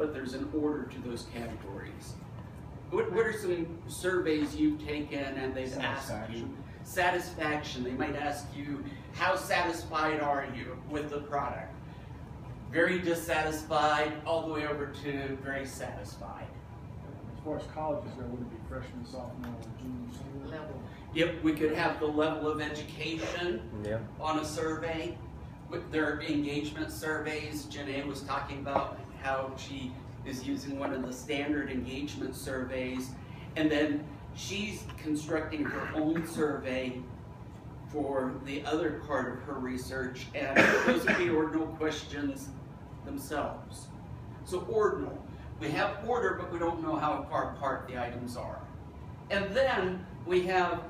but there's an order to those categories. What are some surveys you've taken and they've asked you? Satisfaction. They might ask you, how satisfied are you with the product? Very dissatisfied, all the way over to very satisfied. As far as colleges go, would it be freshman, sophomore, or junior, senior level? Yep, we could have the level of education on a survey. With their engagement surveys, Janae was talking about how she is using one of the standard engagement surveys, and then she's constructing her own survey for the other part of her research, and those would be ordinal questions themselves. So ordinal, we have order, but we don't know how far apart the items are. And then we have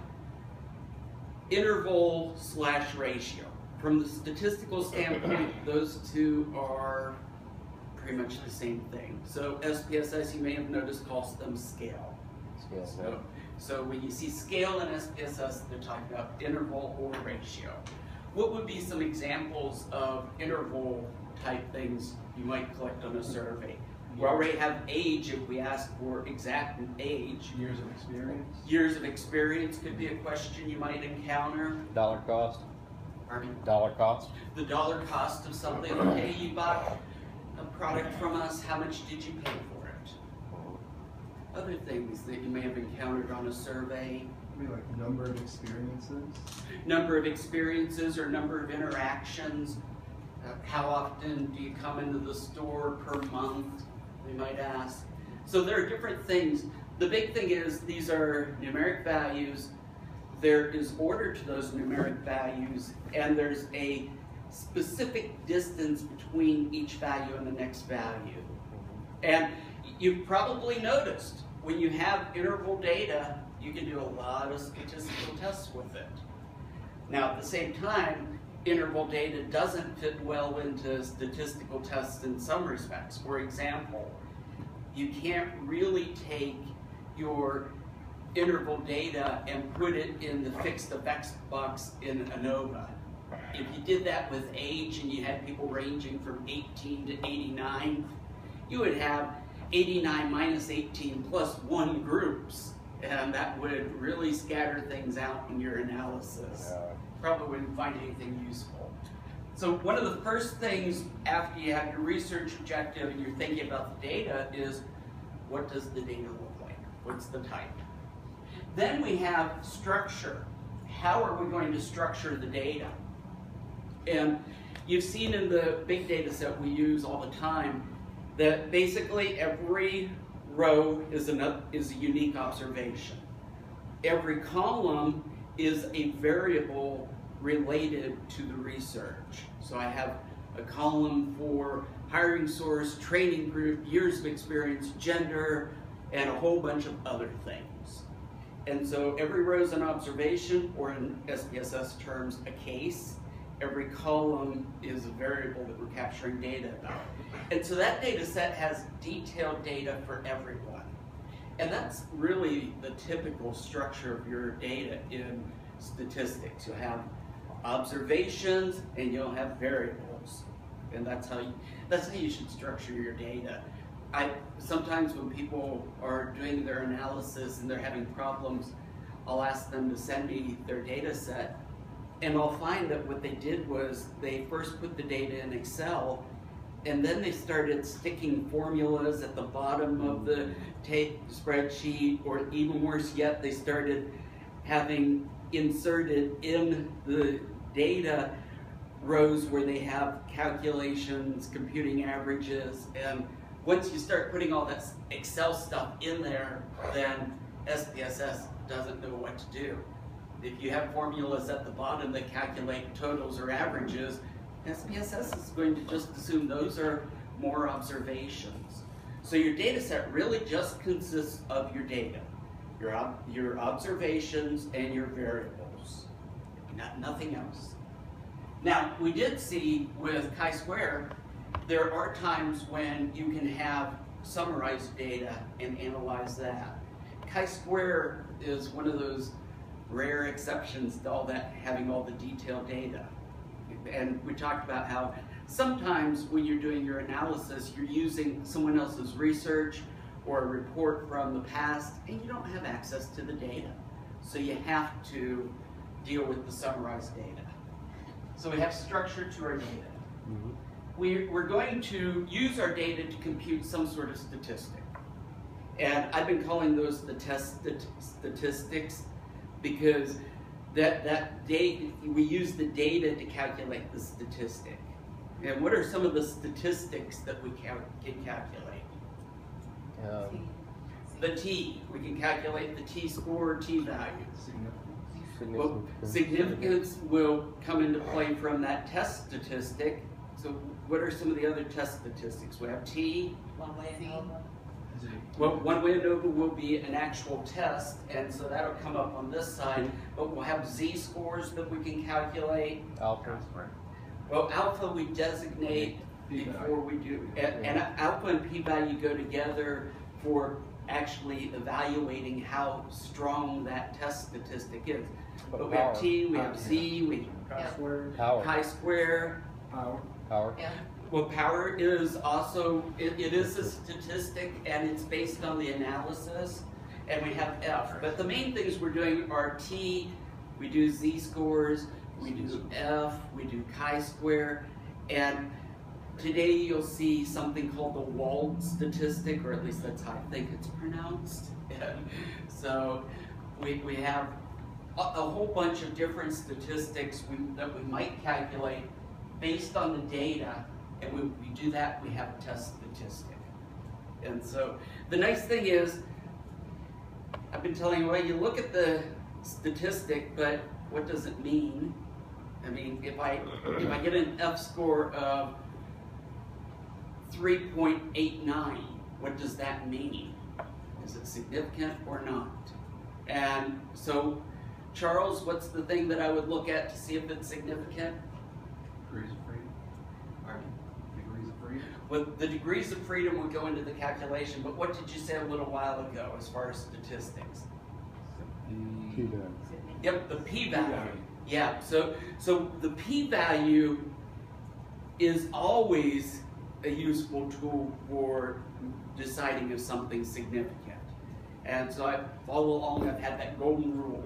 interval/ratio. From the statistical standpoint, those two are pretty much the same thing. So SPSS, you may have noticed, calls them scale. So when you see scale in SPSS, they're talking about interval or ratio. What would be some examples of interval type things you might collect on a survey? We already have age if we ask for exact age. Years of experience. Years of experience could be a question you might encounter. Dollar cost. Pardon? Dollar cost. The dollar cost of something. Okay, you bought a product from us, how much did you pay for it? Other things that you may have encountered on a survey. Maybe like number of experiences. Number of experiences or number of interactions. How often do you come into the store per month, they might ask. So there are different things. The big thing is these are numeric values. There is order to those numeric values, and there's a specific distance between each value and the next value. And you've probably noticed when you have interval data, you can do a lot of statistical tests with it. Now, at the same time, interval data doesn't fit well into statistical tests in some respects. For example, you can't really take your interval data and put it in the fixed effects box in ANOVA. If you did that with age and you had people ranging from 18 to 89, you would have 89 minus 18 plus 1 groups, and that would really scatter things out in your analysis. Probably wouldn't find anything useful. So one of the first things after you have your research objective and you're thinking about the data is, what does the data look like? What's the type? Then we have structure. How are we going to structure the data? And you've seen in the big data set we use all the time that basically every row is a unique observation. Every column is a variable related to the research. So I have a column for hiring source, training group, years of experience, gender, and a whole bunch of other things. And so every row is an observation, or in SPSS terms, a case. Every column is a variable that we're capturing data about. And so that data set has detailed data for everyone. And that's really the typical structure of your data in statistics. You'll have observations and you'll have variables. And that's how you should structure your data. Sometimes when people are doing their analysis and they're having problems, I'll ask them to send me their data set, and I'll find that what they did was they first put the data in Excel, and then they started sticking formulas at the bottom of the spreadsheet, or even worse yet, they started having inserted in the data rows where they have calculations, computing averages, and once you start putting all that Excel stuff in there, then SPSS doesn't know what to do. If you have formulas at the bottom that calculate totals or averages, SPSS is going to just assume those are more observations. So your data set really just consists of your data, your observations and your variables, nothing else. Now, we did see with chi-square, there are times when you can have summarized data and analyze that. Chi-square is one of those rare exceptions to all that, having all the detailed data. And we talked about how sometimes when you're doing your analysis, you're using someone else's research or a report from the past, and you don't have access to the data. So you have to deal with the summarized data. So we have structure to our data. Mm-hmm. We're going to use our data to compute some sort of statistic. And I've been calling those the test statistics because that data, we use the data to calculate the statistic. And what are some of the statistics that we can calculate? The T. We can calculate the T-score, T-value. Well, significance will come into play from that test statistic. So what are some of the other test statistics? We have T. One-way ANOVA. Well, one-way ANOVA will be an actual test, and so that'll come up on this side. But we'll have Z-scores that we can calculate. Alpha. Well, alpha we designate before we do, and alpha and p-value go together for actually evaluating how strong that test statistic is. But we have T, we have Z, we Chi-square. Power. chi-square. Power. Yeah. Well, power is also, it is a statistic, and it's based on the analysis, and we have F. But the main things we're doing are T, we do Z-scores, we do F, we do chi-square, and today you'll see something called the Wald statistic, or at least that's how I think it's pronounced. And so we have a whole bunch of different statistics that we might calculate based on the data, and when we do that, we have a test statistic. And so the nice thing is, I've been telling you, well, you look at the statistic, but what does it mean? I mean, if I get an F score of 3.89, what does that mean? Is it significant or not? And so, Charles, what's the thing that I would look at to see if it's significant? Degrees of freedom. Pardon? Degrees of freedom. Well, the degrees of freedom would go into the calculation, but what did you say a little while ago as far as statistics? P-value. Yep, the p-value. Yeah, so the p-value is always a useful tool for deciding if something's significant. And so all along I've had that golden rule.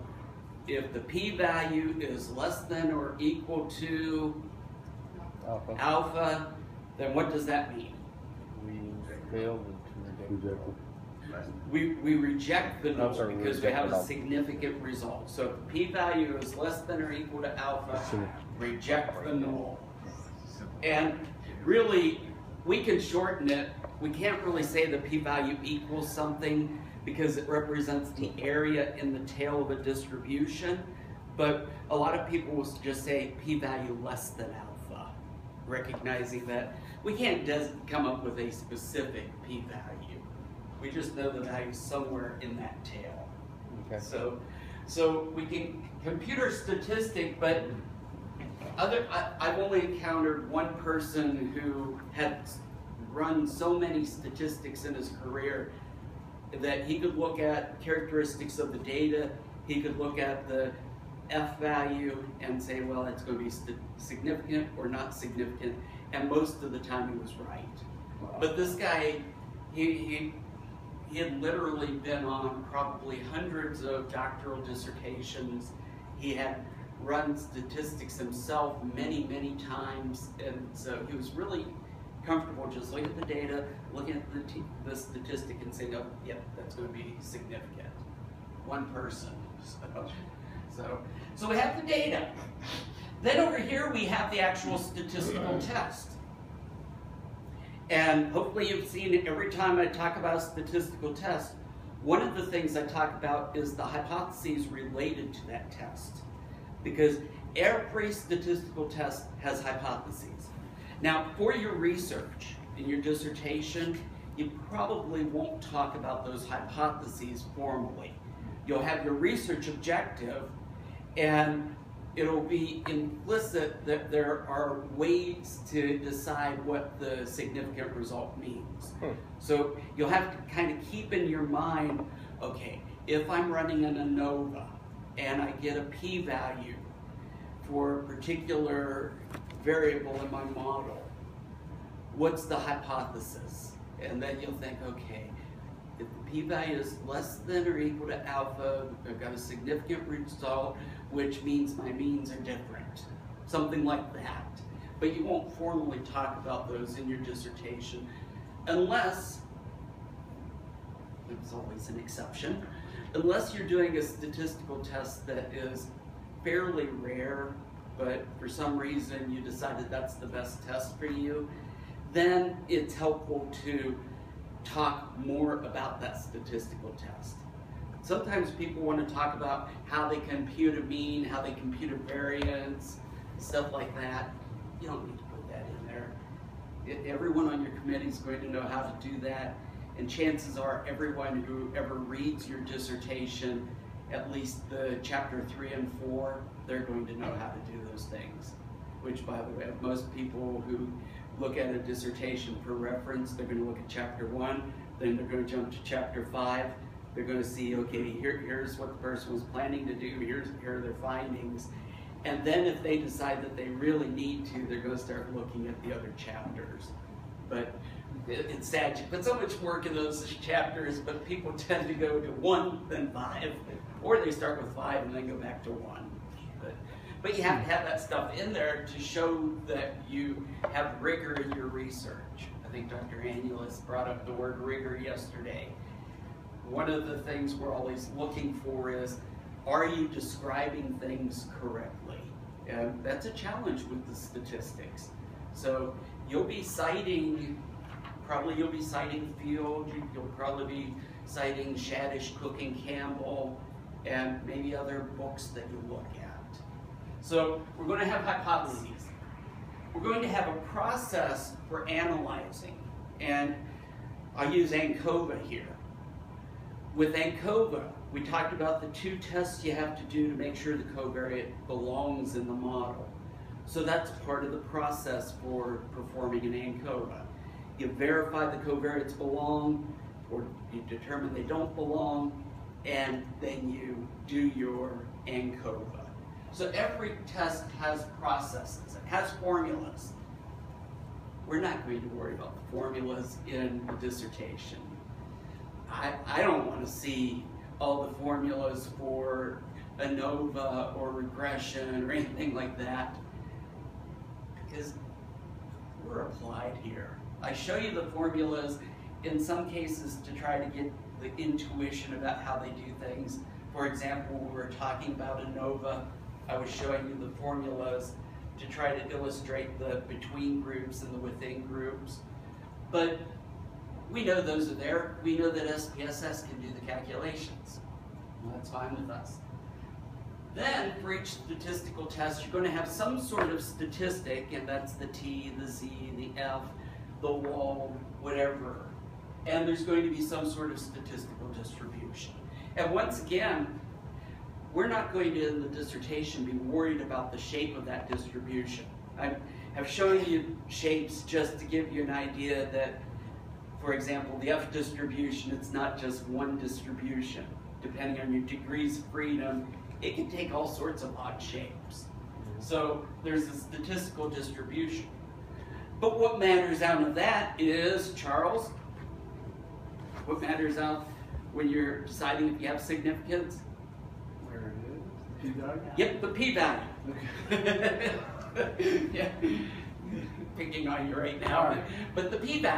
If the p-value is less than or equal to Alpha. alpha, then what does that mean? We failed to reject it. We reject the null sorry, because we reject have the a null. significant result. So if the p-value is less than or equal to alpha, reject the null. And really, we can shorten it. We can't really say the p-value equals something because it represents the area in the tail of a distribution. But a lot of people will just say p-value less than alpha, recognizing that we can't come up with a specific p-value. We just know the value somewhere in that tail. Okay. So we can compute our statistic, but I've only encountered one person who had run so many statistics in his career that he could look at characteristics of the data, he could look at the F value and say, well, it's going to be significant or not significant, and most of the time he was right. But this guy, he had literally been on probably hundreds of doctoral dissertations. He had run statistics himself many, many times, and so he was really comfortable just looking at the data, looking at the statistic and saying, oh, yep, that's going to be significant. One person. So we have the data. Then over here we have the actual statistical test. And hopefully you've seen it every time I talk about a statistical test. One of the things I talk about is the hypotheses related to that test. Because every statistical test has hypotheses. Now, for your research in your dissertation, you probably won't talk about those hypotheses formally. You'll have your research objective, and it'll be implicit that there are ways to decide what the significant result means. So you'll have to kind of keep in your mind, okay, if I'm running an ANOVA and I get a p-value for a particular variable in my model, what's the hypothesis? And then you'll think, okay, if the p-value is less than or equal to alpha, I've got a significant result, which means my means are different. Something like that. But you won't formally talk about those in your dissertation unless, there's always an exception, unless you're doing a statistical test that is fairly rare, but for some reason you decided that's the best test for you, then it's helpful to talk more about that statistical test. Sometimes people want to talk about how they compute a mean, how they compute a variance, stuff like that. You don't need to put that in there. Everyone on your committee is going to know how to do that, and chances are everyone who ever reads your dissertation, at least the chapter 3 and 4, they're going to know how to do those things. Which, by the way, most people who look at a dissertation for reference, they're going to look at chapter 1, then they're going to jump to chapter 5. They're going to see, okay, here's what the person was planning to do, here are their findings. And then if they decide that they really need to, they're going to start looking at the other chapters. But it's sad, you put so much work in those chapters, but people tend to go to 1, then 5, or they start with 5 and then go back to 1. But you have to have that stuff in there to show that you have rigor in your research. I think Dr. Annulis brought up the word rigor yesterday. One of the things we're always looking for is, are you describing things correctly? And that's a challenge with the statistics. So you'll be citing, you'll be citing Field, you'll probably be citing Shadish, Cook, and Campbell, and maybe other books that you look at. So we're going to have hypotheses. We're going to have a process for analyzing, and I'll use ANCOVA here. With ANCOVA, we talked about the 2 tests you have to do to make sure the covariate belongs in the model. So that's part of the process for performing an ANCOVA. You verify the covariates belong, or you determine they don't belong, and then you do your ANCOVA. So every test has processes, it has formulas. We're not going to worry about the formulas in the dissertation. I don't want to see all the formulas for ANOVA or regression or anything like that, because we're applied here. I show you the formulas in some cases to try to get the intuition about how they do things. For example, when we were talking about ANOVA, I was showing you the formulas to try to illustrate the between groups and the within groups. But we know those are there. We know that SPSS can do the calculations. That's fine with us. Then, for each statistical test, you're going to have some sort of statistic, and that's the T, the Z, the F, the wall, whatever. And there's going to be some sort of statistical distribution. And once again, we're not going to, in the dissertation, be worried about the shape of that distribution. I've shown you shapes just to give you an idea that, for example, the F distribution, it's not just one distribution. Depending on your degrees of freedom, it can take all sorts of odd shapes. So there's a statistical distribution. But what matters out of that is, Charles, what matters out when you're deciding if you have significance? Where it is? P-value? Yep, the p-value. Okay. Yeah. Picking on you right now, but the p-value.